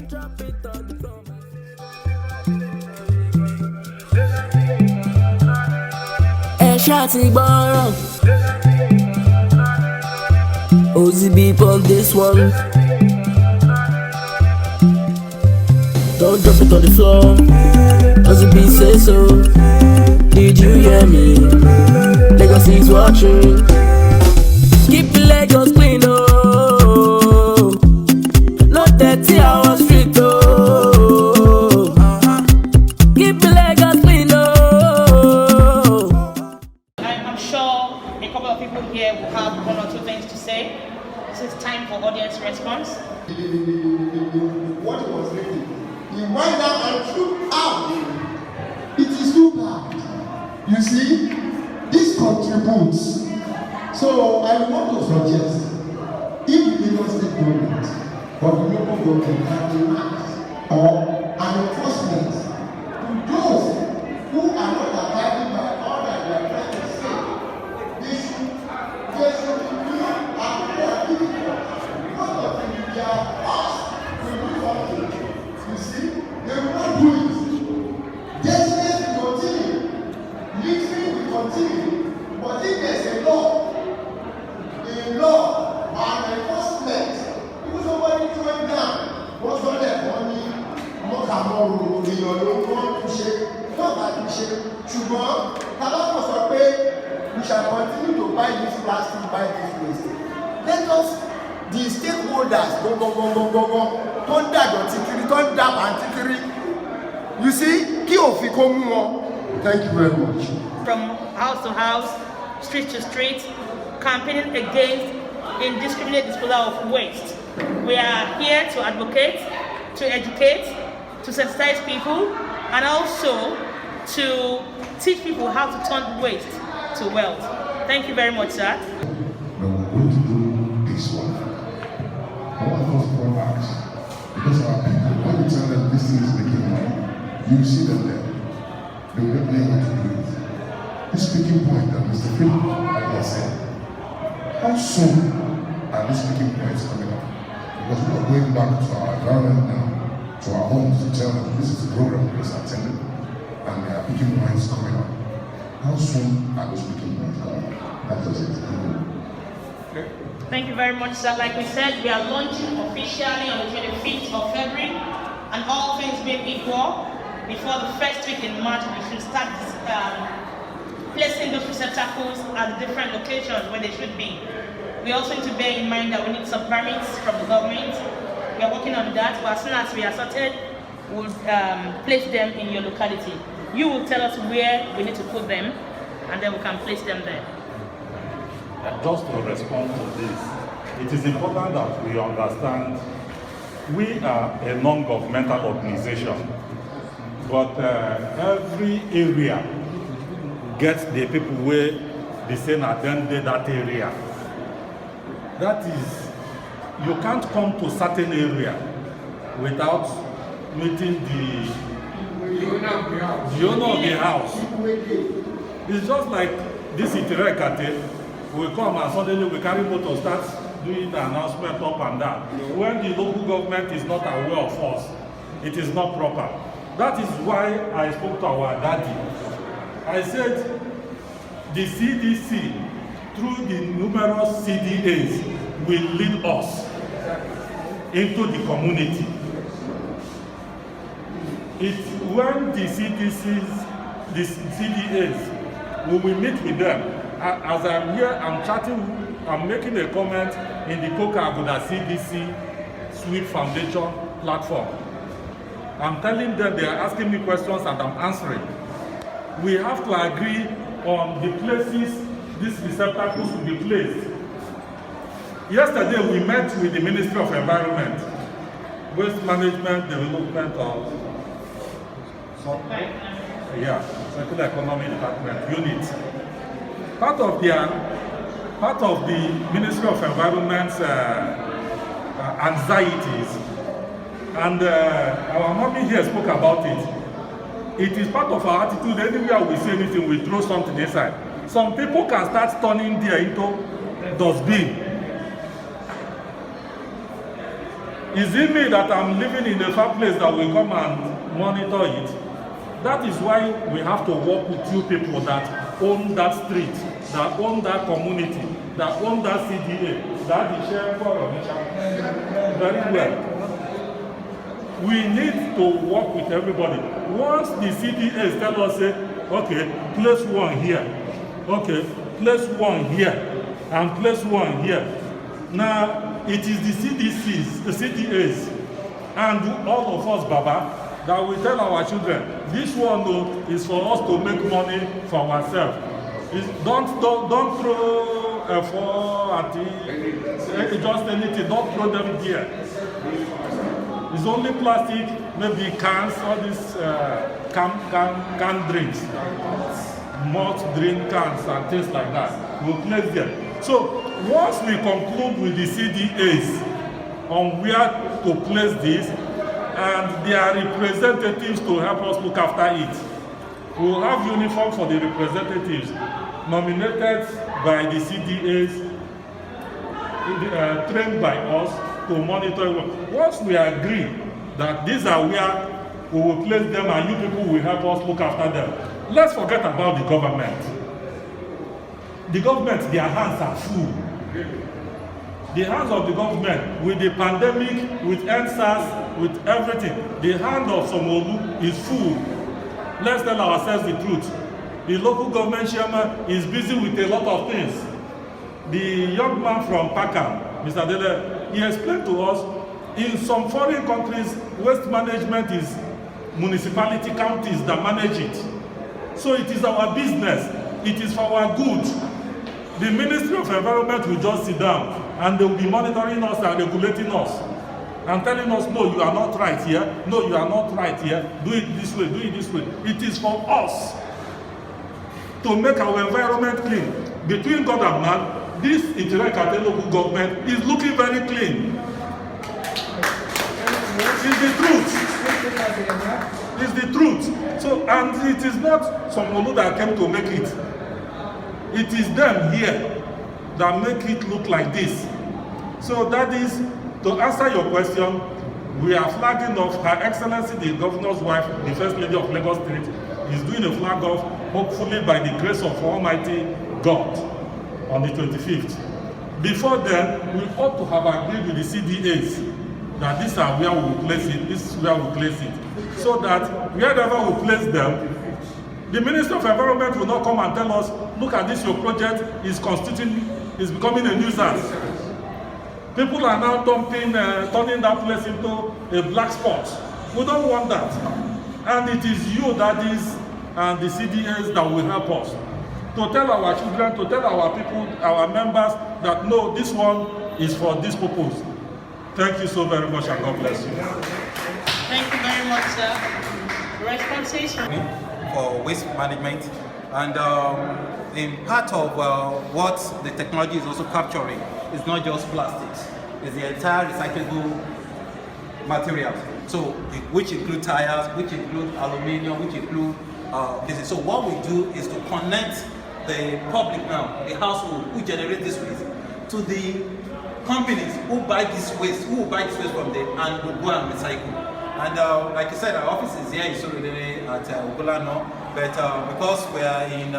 drop it on the floor. Shotty borrow. Ozzy beep on this one. Don't drop it on the floor. Ozzy beep say so. Did you hear me? Legacy's watching. Keep the Lagos clean, oh. Not 30 hours street, oh. Keep the Lagos clean, oh. I'm sure a couple of people here will have one or two things to say. This is time for audience response. What was written, he went down and threw out. It is too bad. You see, this contributes. So I want to suggest, if the Lagos State government or the local government can enact or an enforcement to those who are not abiding by all that they are trying to say, they should be and difficult. Most of them, they are asked to do something. You see, they will not do it. Deadness will continue. Listening will continue. But if there's a law and enforcement, if somebody throwing down, what's on that money? Not tomorrow, you don't want to shake, not that you shake. Sugar, Tabako say we shall continue to buy this plastic, buy this waste. Let us, the stakeholders, go, don't dab and tikiri. You see, thank you very much. From house to house, street to street, campaigning against indiscriminate disposal of waste. We are here to advocate, to educate, to sensitize people, and also to teach people how to turn waste to wealth. Thank you very much, sir. But we're going to do this one. I want those products because our people, when you tell them this thing is making money, you see them there. They will not know how to do it. This speaking point that Mr. Philip has said, how soon are these speaking points coming up? Because we are going back to our environment now, to our homes to tell them this is the program we are attending, and there are speaking points coming up. How soon are those speaking points coming up? That's just it. Okay. Thank you very much, sir. Like we said, we are launching officially on the 25th of February, and all things being equal, before the first week in March, we should start placing those receptacles at different locations where they should be. We also need to bear in mind that we need some permits from the government. We are working on that, but as soon as we are sorted, we'll place them in your locality. You will tell us where we need to put them, and then we can place them there. Just to respond to this, it is important that we understand we are a non-governmental organization, but every area gets the people where they say attend that area. That is, you can't come to certain area without meeting the owner of the house. It's just like this Itirekate, we come and suddenly we carry motor, start doing the announcement up and down. When the local government is not aware of us, it is not proper. That is why I spoke to our daddy. I said, the CDC, through the numerous CDAs, will lead us into the community. It's when the CDAs, we will meet with them. As I'm here, I'm chatting, I'm making a comment in the Coca Aguda CDC Sweet Foundation platform. I'm telling them, they are asking me questions and I'm answering. We have to agree on the places these receptacles will be placed. Yesterday we met with the Ministry of Environment, Waste Management, Development of Circular Economy Department unit. Part of the Ministry of Environment's anxieties, and our mommy here spoke about it. It is part of our attitude. Anywhere we say anything, we throw something inside. Some people can start turning there into dustbin. Is it me that I'm living in a far place that will come and monitor it? That is why we have to work with you people that own that street, that own that community, that own that CDA, that is shared very well. We need to work with everybody. Once the CDAs tell us, say, okay, place one here, okay, place one here, and place one here. Now, it is the CDCs, the CDAs, and all of us, Baba, that we tell our children, this one though is for us to make money for ourselves. Don't throw a four at just anything, don't throw them here. It's only plastic, maybe cans, all these can drinks, malt drink cans and things like that. We'll place them. So once we conclude with the CDAs on where to place this, and their representatives to help us look after it, we'll have uniform for the representatives nominated by the CDAs, trained by us to monitor. Once we agree that these are where we will place them and you people will help us look after them, let's forget about the government. The government, their hands are full. The hands of the government with the pandemic, with NSAS, with everything, the hand of Sanwo-Olu is full. Let's tell ourselves the truth. The local government chairman is busy with a lot of things. The young man from Pakam, Mr. Dele, he explained to us, in some foreign countries, waste management is municipality counties that manage it. So it is our business. It is for our good. The Ministry of Environment will just sit down and they will be monitoring us and regulating us and telling us, no, you are not right here. No, you are not right here. Do it this way, do it this way. It is for us to make our environment clean. Between God and man, this Itireka local government is looking very clean. It's the truth. It's the truth. So, and it is not Sanwo-Olu that came to make it. It is them here that make it look like this. So that is, to answer your question, we are flagging off Her Excellency the Governor's wife, the First Lady of Lagos State, is doing a flag off, hopefully by the grace of Almighty God, on the 25th. Before then, we ought to have agreed with the CDAs that these are where we will place it, this is where we will place it. So that wherever we place them, the Minister of Environment will not come and tell us, look at this, your project is is becoming a nuisance. People are now turning that place into a black spot. We don't want that. And it is you that is, and the CDAs that will help us to tell our children, to tell our people, our members that no, this one is for this purpose. Thank you so very much and God bless you. Thank you very much, sir. Responses? For waste management, and in part of what the technology is also capturing is not just plastics, it's the entire recyclable materials, so which include tires, which include aluminium, which include this. So what we do is to connect the public now, the household who generate this waste, to the companies who buy this waste, from them and will go and recycle. And like I said, our office is here in Surulere at Ogolano, but because we are in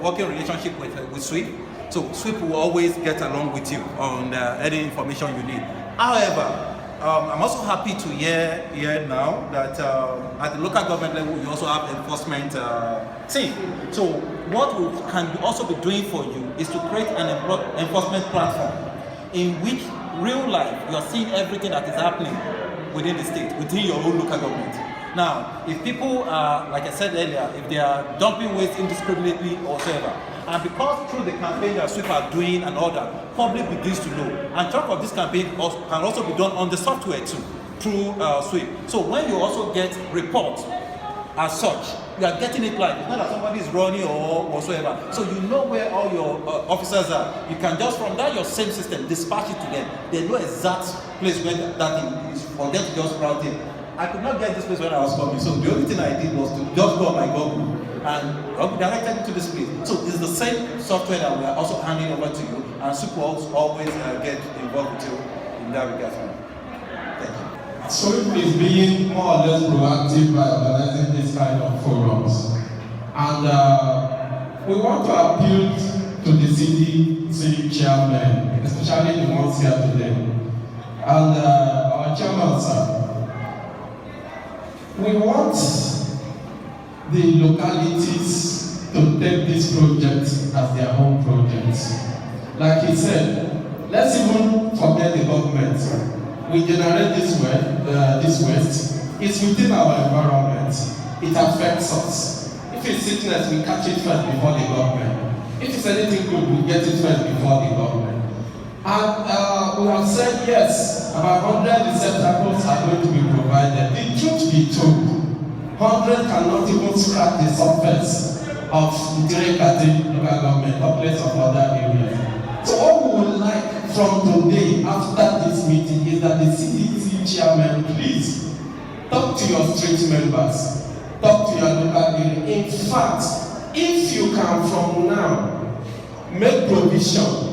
working relationship with SWIP, so SWIP will always get along with you on any information you need. However, I'm also happy to hear now that at the local government level, we also have enforcement team. So what we can also be doing for you is to create an enforcement platform in which real life, you are seeing everything that is happening within the state, within your own local government. Now, if people are, like I said earlier, if they are dumping waste indiscriminately or whatever, and because through the campaign that SWIP are doing and all that, public begins to know. And talk of this campaign can also be done on the software too, through SWIP. So when you also get reports as such, you are getting it live. It's not that somebody is running or whatsoever. So you know where all your officers are. You can just from that your same system dispatch it to them. They know exact place where that thing is for them to just route it. I could not get this place when I was coming, so the only thing I did was to just go on my Google and I'll be directed to this place. So it's the same software that we are also handing over to you, and SWIP will always get involved with you in that regard. SWIP is being more or less proactive by organizing this kind of forums. And we want to appeal to the city chairmen, especially the ones here today. And our chairman, sir, we want the localities to take this project as their own project. Like he said, let's even forget the government. We generate this waste. It's within our environment. It affects us. If it's sickness, we catch it first before the government. If it's anything good, we get it first before the government. And we have said yes, about 100 receptacles are going to be provided. The truth be told, 100 cannot even scratch the surface of Itirekate local government or place of other areas. So what we would like from today after this meeting is that the CDC chairman, please talk to your street members, talk to your local area. In fact, if you can from now make provision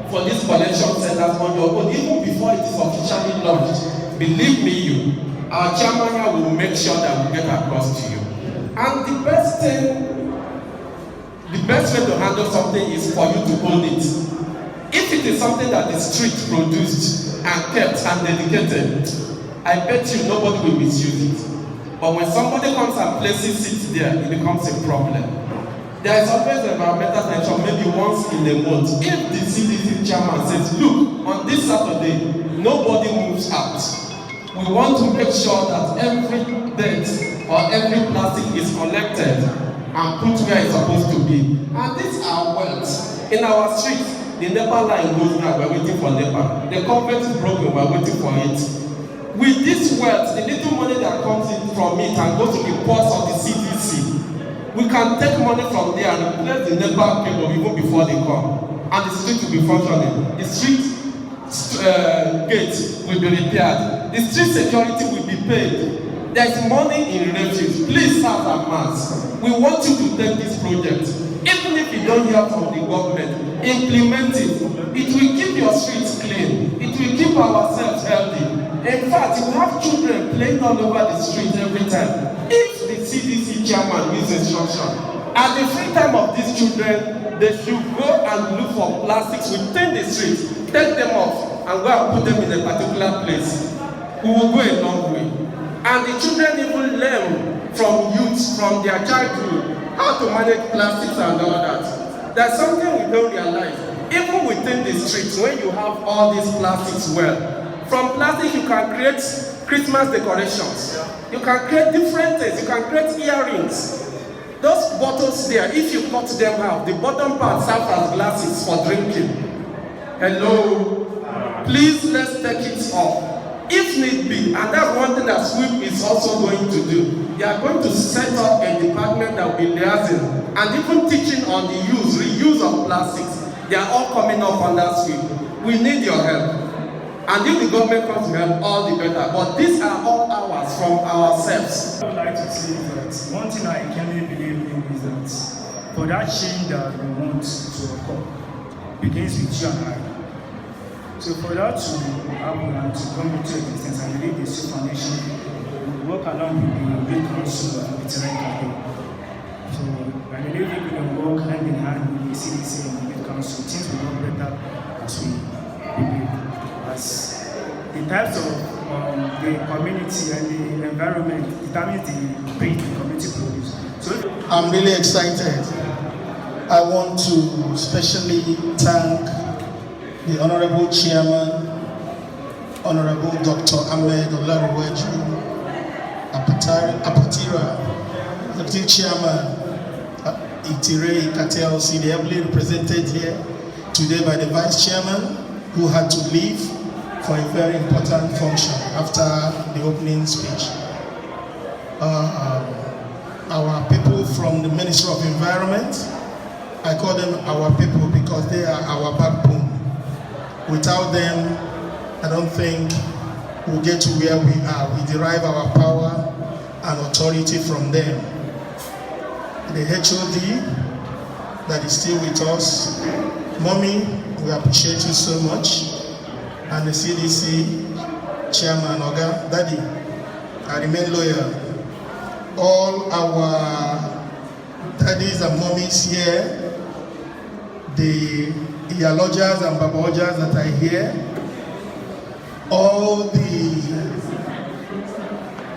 for this collection centers on your own, even before it is officially launched, believe me, our chairman here will make sure that we get across to you. And the best way to handle something is for you to own it. If it is something that the street produced and kept and dedicated, I bet you nobody will misuse it. But when somebody comes and places it there, it becomes a problem. There is always environmental tension, maybe once in a month. If the CDC chairman says, look, on this Saturday, nobody moves out. We want to make sure that every dirt or every plastic is collected and put where it's supposed to be. And these are wealth. In our streets, the NEPA line goes now, we're waiting for NEPA. The convent is broken, we're waiting for it. With this wealth, the little money that comes in from it and goes to the ports of the CDC, we can take money from there and replace the NEPA cable even before they come. And the street will be functioning. The street gate will be repaired. The street security will be paid. There is money in refuge. Please serve our mass. We want you to take this project. Even if you don't hear from the government, implement it. It will keep your streets clean. It will keep ourselves healthy. In fact, you have children playing all over the street every time. If the CDC chairman gives instruction, at the free time of these children, they should go and look for plastics within the street, take them off, and go and put them in a particular place. We will go a long way. And the children even learn from youth, from their childhood, how to manage plastics and all that. There's something we don't realize. Even within the streets, when you have all these plastics from plastic you can create Christmas decorations. You can create different things. You can create earrings. Those bottles there, if you cut them out, the bottom part serves as glasses for drinking. Hello? Please, let's take it off. If need be, and that's one thing that SWIP is also going to do, they are going to set up a department that will be liaising and even teaching on the reuse of plastics. They are all coming up on that SWIP. We need your help. And if the government comes to help, all the better. But these are all ours from ourselves. I would like to say that one thing I firmly believe in is that for that change that we want to occur begins with you and I. So for that to happen and to come into existence, I believe the SWIP Foundation will work along with the Great Council of Itirekate. So I believe if we can work hand in hand with the CDC and the Great Council, things will work better as we believe. As the types of the community and the environment determines the breed the community produce. So I'm really excited. I want to especially thank the Honorable Chairman, Honorable Dr. Ahmed Olaruweju Apatira, the Chairman, Itirekate LC, the ably represented here today by the Vice Chairman, who had to leave for a very important function after the opening speech. Our people from the Ministry of Environment, I call them our people because they are our backbone. Without them, I don't think we'll get to where we are. We derive our power and authority from them. The HOD that is still with us, Mommy, we appreciate you so much. And the CDC, chairman, Oga, Daddy, I remain loyal. All our daddies and mommies here, the Iyalojas and Babaojas that are here, all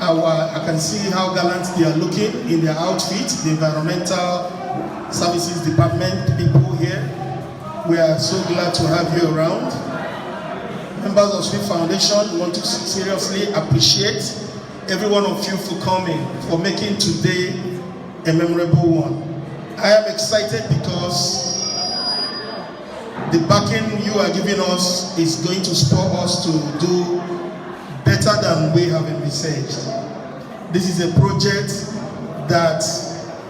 I can see how gallant they are looking in their outfit, the environmental services department people here. We are so glad to have you around. Members of Sweet Foundation, want to seriously appreciate every one of you for coming, for making today a memorable one. I am excited because the backing you are giving us is going to spur us to do better than we have envisaged. This is a project that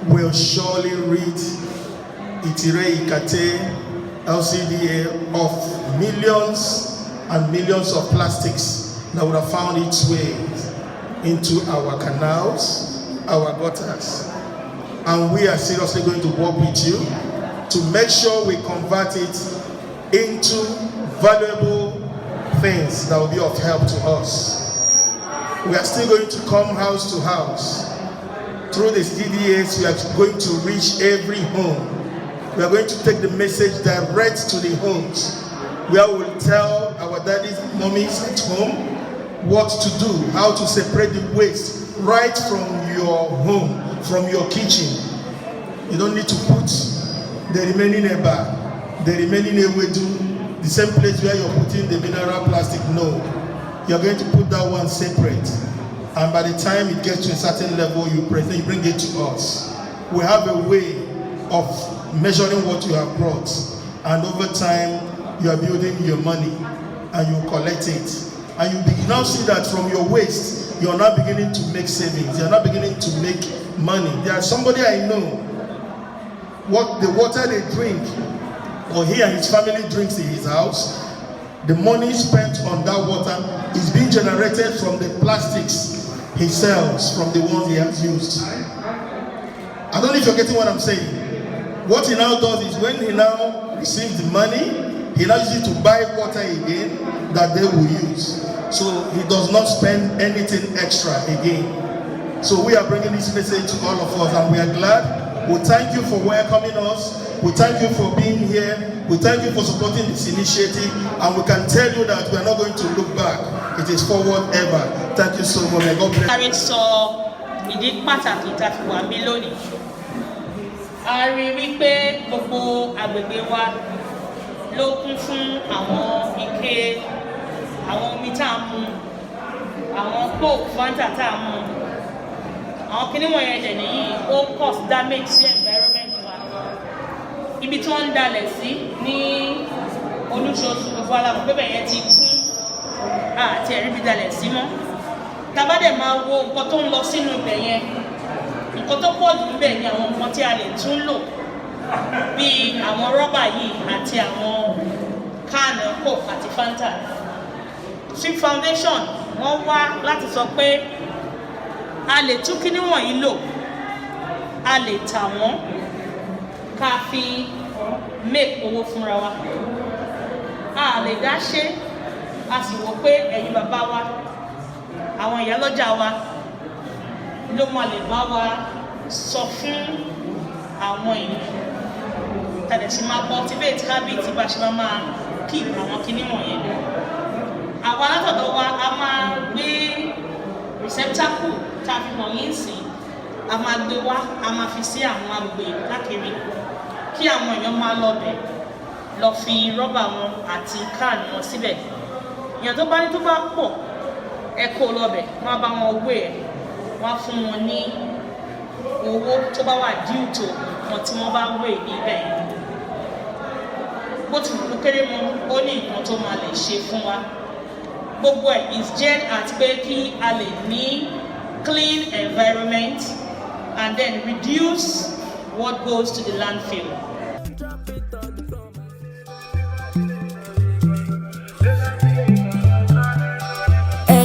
will surely rid Itire Ikate LCDA of millions and millions of plastics that would have found its way into our canals, our gutters. And we are seriously going to work with you to make sure we convert it into valuable things that will be of help to us. We are still going to come house to house. Through the CDAs, we are going to reach every home. We are going to take the message direct to the homes, where we will tell our daddies and mommies at home what to do, how to separate the waste right from your home, from your kitchen. You don't need to put the remaining eba, the remaining ewedu, the same place where you're putting the mineral plastic. No, you're going to put that one separate. And by the time it gets to a certain level, you bring it to us. We have a way of measuring what you have brought. And over time, you are building your money and you collect it. And you now see that from your waste, you're now beginning to make savings. You're now beginning to make money. There's somebody I know, what the water they drink, or he and his family drinks in his house, the money spent on that water is being generated from the plastics he sells, from the ones he has used. I don't know if you're getting what I'm saying. What he now does is when he now receives the money, he now uses it to buy water again that they will use. So he does not spend anything extra again. So we are bringing this message to all of us, and we are glad. We thank you for welcoming us. We thank you for being here. We thank you for supporting this initiative, and we can tell you that we are not going to look back. It is forward ever. Thank you so much. God bless. Ìdí pàtàkì tá a fi wà mí lónìí. A rí wípé gbogbo agbègbè wa ló kún fún àwọn ike, àwọn omi tá a mu, àwọn coke fanta tá a mu. Àwọn kíní wọ̀nyẹn dẹ̀ nìyí ó cause damage sí environment wa. Ibi tí wọ́n ń dalẹ̀ sí ní Olúṣọ̀ọ́sù gbogbo aláwọ̀ pé bẹ̀yẹn ti kún àti ẹ̀rí bí dalẹ̀ sí mọ́. Tàbá dẹ̀ máa wo nǹkan tó ń lọ sínú ibẹ̀ yẹn, nǹkan tó pọ̀ jù níbẹ̀ ni àwọn nǹkan tí a lè tún lò bíi àwọn rọ́bà yìí àti àwọn káànù coke àti fanta. Sweet Foundation wọ́n wá láti sọ pé a lè tún kíní wọ̀nyí lò, a lè tà wọ́n ká fi make owó fúnra wa. A lè dá ṣe, a sì wò pé ẹ̀yin bàbá wa, àwọn ìyálọ́jà wa ló máa lè bá wa sọ fún àwọn èèyàn tàbí ṣe máa cultivate habit bá ṣe máa keep àwọn kíní wọ̀nyẹn. Àwa látọ̀dọ̀ wa a máa gbé receptacle tá a fi wọ̀nyí sí, a máa gbé wá, a máa fi sí àwọn agbègbè káàkiri kí àwọn èèyàn máa lọ bẹ̀ lọ fi rọ́bà wọn àti káànù wọn síbẹ̀. Èèyàn tó bá ní tó bá pọ̀ ẹ kó lọ́bẹ̀, wọ́n á bá wọn wé ẹ̀, wọ́n á fún wọn ní owó tó bá wà due to nǹkan tí wọ́n bá wé níbẹ̀. Bó ti wù kéré mọ́, ó ní nǹkan tó máa lè ṣe fún wa. Gbogbo ẹ̀ is geared at pé kí a lè ní clean environment and then reduce what goes to the landfill.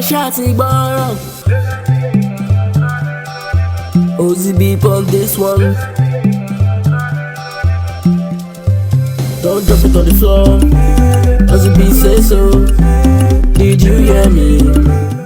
Ṣáàtì gbọ́ràn Ozzy beep on this one. Don't Don't drop it on the floor. As the beat say so. Did you hear me?